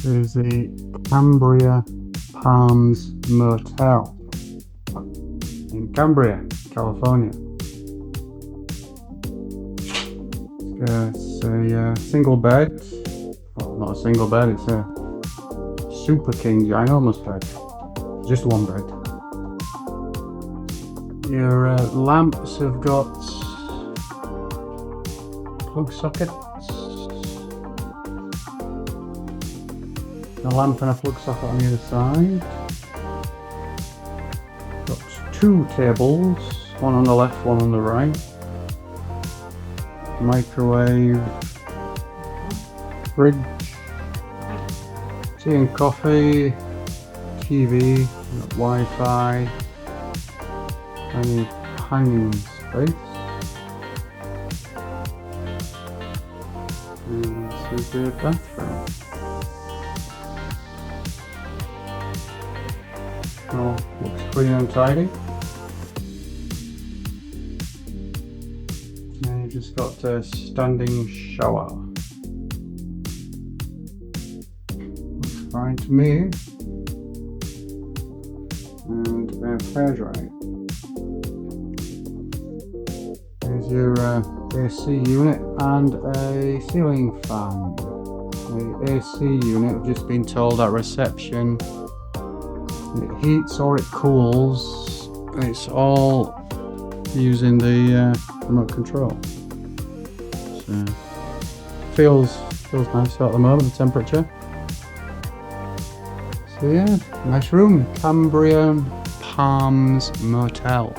is the Cambria Palms Motel in Cambria, California. It's a single bed. Well, not a single bed, it's a super king ginormous bed. Just one bed. Your lamps have got plug sockets. A lamp and a plug socket on the other side. Got two tables, one on the left, one on the right. Microwave, fridge, tea and coffee, TV, Wi-Fi, and hanging space. And this is the bathroom. Oh, looks clean and tidy. And you just got a standing shower. Looks fine to me. And a hairdryer. There's your AC unit and a ceiling fan. The AC unit, we've just been told at reception, it heats or it cools. It's all using the remote control. So feels nice at the moment, the temperature. So yeah, nice room, Cambria Palms Motel.